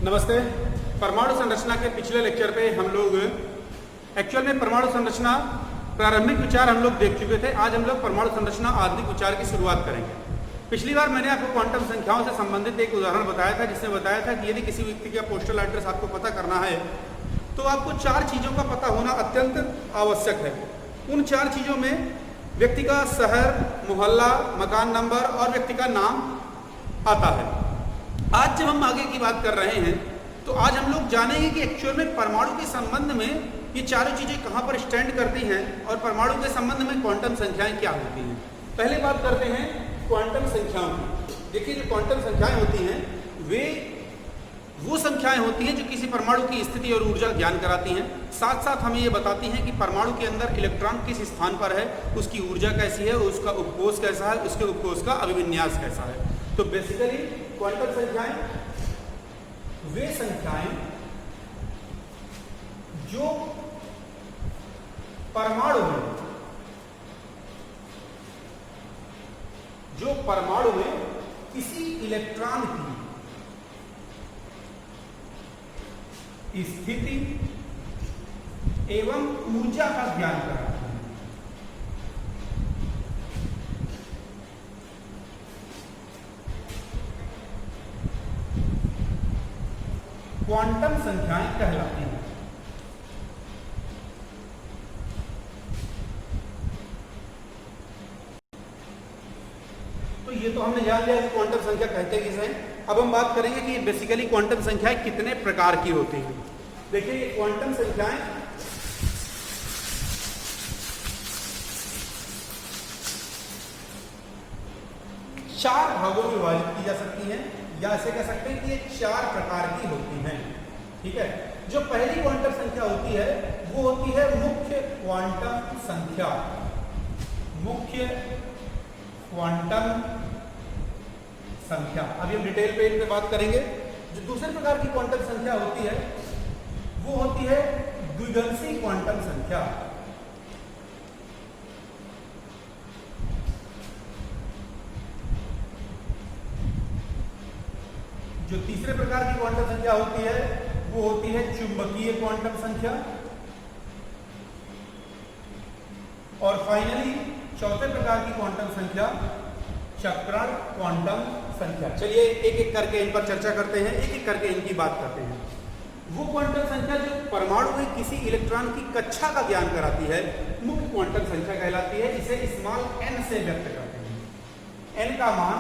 नमस्ते। परमाणु संरचना के पिछले लेक्चर पे हम लोग एक्चुअल में परमाणु संरचना प्रारंभिक विचार हम लोग देख चुके थे। आज हम लोग परमाणु संरचना आधुनिक विचार की शुरुआत करेंगे। पिछली बार मैंने आपको क्वांटम संख्याओं से संबंधित एक उदाहरण बताया था, जिसमें बताया था कि यदि किसी व्यक्ति का पोस्टल एड्रेस आपको पता करना है तो आपको 4 चीज़ों का पता होना अत्यंत आवश्यक है। उन 4 चीज़ों में व्यक्ति का शहर, मोहल्ला, मकान नंबर और व्यक्ति का नाम आता है। आज जब हम आगे की बात कर रहे हैं तो आज हम लोग जानेंगे कि एक्चुअल में परमाणु के संबंध में ये चारों चीज़ें कहाँ पर स्टैंड करती हैं और परमाणु के संबंध में क्वांटम संख्याएं क्या होती हैं। पहले बात करते हैं क्वांटम संख्याओं की। देखिए, जो क्वांटम संख्याएं होती हैं वे वो संख्याएं होती हैं जो किसी परमाणु की स्थिति और ऊर्जा ज्ञान कराती हैं। साथ साथ हमें ये बताती हैं कि परमाणु के अंदर इलेक्ट्रॉन किस स्थान पर है, उसकी ऊर्जा कैसी है, उसका उपकोष कैसा है, उसके उपकोष का अभिविन्यास कैसा है। तो बेसिकली क्वांटम संख्याएं वे संख्याएं जो परमाणु में किसी इलेक्ट्रॉन की स्थिति एवं ऊर्जा का ज्ञान कराती है। क्वांटम संख्याएं कहलाती हैं। तो ये तो हमने जान लिया कि क्वांटम संख्या कहते किसे हैं। अब हम बात करेंगे कि बेसिकली क्वांटम संख्याएं कितने प्रकार की होती हैं। देखिए, ये क्वांटम संख्याएं चार भागों में विभाजित की जा सकती हैं, या ऐसे कह सकते हैं कि ये 4 प्रकार की होती हैं। ठीक है। जो पहली क्वांटम संख्या होती है वो होती है मुख्य क्वांटम संख्या। मुख्य क्वांटम संख्या, अभी हम डिटेल पे इन पे बात करेंगे। जो दूसरे प्रकार की क्वांटम संख्या होती है वो होती है द्विगंशी क्वांटम संख्या। जो तीसरे प्रकार की क्वांटम संख्या होती है वो होती है चुंबकीय क्वांटम संख्या। और फाइनली चौथे प्रकार की क्वांटम संख्या चक्रण क्वांटम संख्या। चलिए एक एक करके इन पर चर्चा करते हैं, एक एक करके इनकी बात करते हैं। वो क्वांटम संख्या जो परमाणु में किसी इलेक्ट्रॉन की कक्षा का ज्ञान कराती है मुख्य क्वांटम संख्या कहलाती है। इसे स्मॉल n से व्यक्त करते हैं। n का मान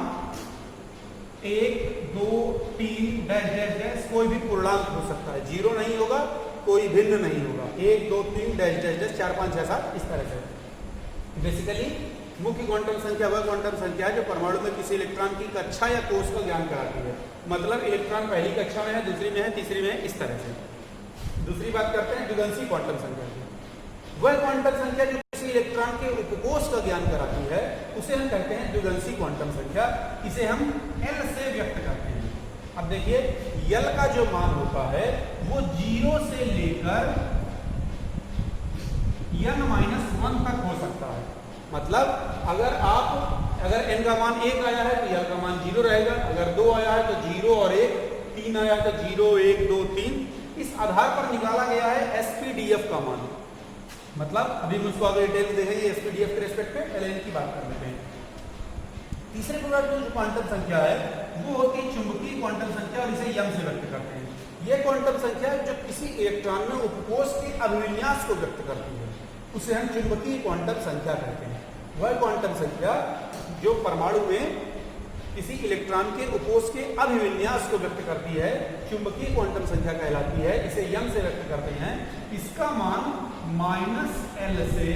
1, 2, 3 डैश डैश डैश कोई भी पूर्णांक हो सकता है, 0 नहीं होगा, कोई भिन्न नहीं होगा। 1, 2, 3 डैश डैश डैश 4, 5, 6, 7 इस तरह से। बेसिकली मुख्य क्वांटम संख्या वह क्वांटम संख्या है जो परमाणु में किसी इलेक्ट्रॉन की कक्षा या कोष का ज्ञान कराती है। मतलब इलेक्ट्रॉन पहली कक्षा में है, दूसरी में है, तीसरी में है, इस तरह से। दूसरी बात करते हैं द्विगंशी क्वांटम संख्या की। वह क्वांटम संख्या जो किसी इलेक्ट्रॉन के उपकोष का ज्ञान कराती है उसे हम कहते हैं द्विगंशी क्वांटम संख्या। इसे हम L से व्यक्त करते हैं। अब देखिए, L का जो मान होता है वो 0 से लेकर n-1 तक हो सकता है। मतलब अगर n का मान 1 आया है तो L का मान 0 रहेगा, अगर 2 आया है तो 0 और 1, 3 आया तो 0, 1, 2, 3। इस आधार पर निकाला गया है SPDF का मान। मतलब अभी हम उसको आगे डिटेल देखेंगे SPDF के रेस्पेक्ट पे। पहले इनकी बात कर लेते हैं। तीसरे प्रकार की जो क्वांटम संख्या है वो होती है चुंबकीय क्वांटम संख्या, और इसे m से व्यक्त करते हैं। यह क्वांटम संख्या जो किसी इलेक्ट्रॉन में उपकोष के अभिविन्यास को व्यक्त करती है उसे हम चुंबकीय क्वांटम संख्या कहते हैं। वह क्वांटम संख्या जो परमाणु में किसी इलेक्ट्रॉन के उपकोष के अभिविन्यास को व्यक्त करती है चुंबकीय क्वांटम संख्या कहलाती है। इसे m से व्यक्त करते हैं। इसका मान -L से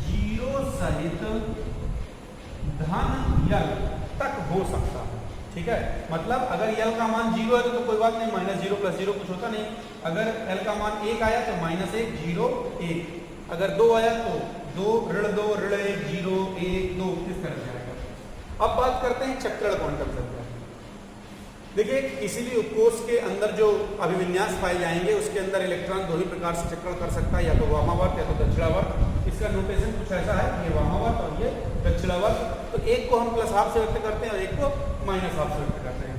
0 सहित धन L तक हो सकता है। ठीक है। मतलब अगर L का मान 0 है तो कोई बात नहीं, -0 + 0 कुछ होता नहीं। अगर L का मान 1 आया तो -1, 0, 1। अगर 2 आया तो 2, ऋण 2, ऋण 1, 0, 1, 2 इस तरह से आएगा। अब बात करते हैं चक्रण क्वांटम संख्या। देखिए, किसी भी उपकोष के अंदर जो अभिविन्यास पाए जाएंगे उसके अंदर इलेक्ट्रॉन 2 ही प्रकार से चक्रण कर सकता है, या तो वामावर्त या तो दक्षिणावर्त। इसका नोटेशन कुछ ऐसा है, ये वामावर्त और ये दक्षिणावर्त। तो एक को हम +½ से व्यक्त करते हैं और एक को -½ से व्यक्त करते हैं।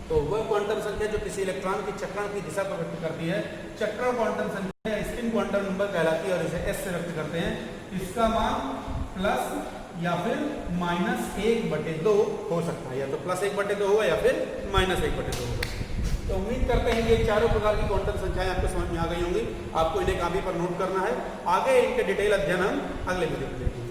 तो वह क्वांटम संख्या जो किसी इलेक्ट्रॉन की चक्रण की दिशा को व्यक्त करती है, चक्रण क्वांटम संख्या या स्पिन क्वांटम नंबर कहलाती है और इसे एस से व्यक्त करते हैं। इसका मान प्लस या फिर -1/2 हो सकता है, या तो +1/2 होगा या फिर -1/2 होगा। तो उम्मीद करते हैं ये चारों प्रकार की क्वांटम संख्याएं आपको समझ में आ गई होंगी। आपको इन्हें कापी पर नोट करना है। आगे इनके डिटेल अध्ययन हम अगले वीडियो में देखेंगे।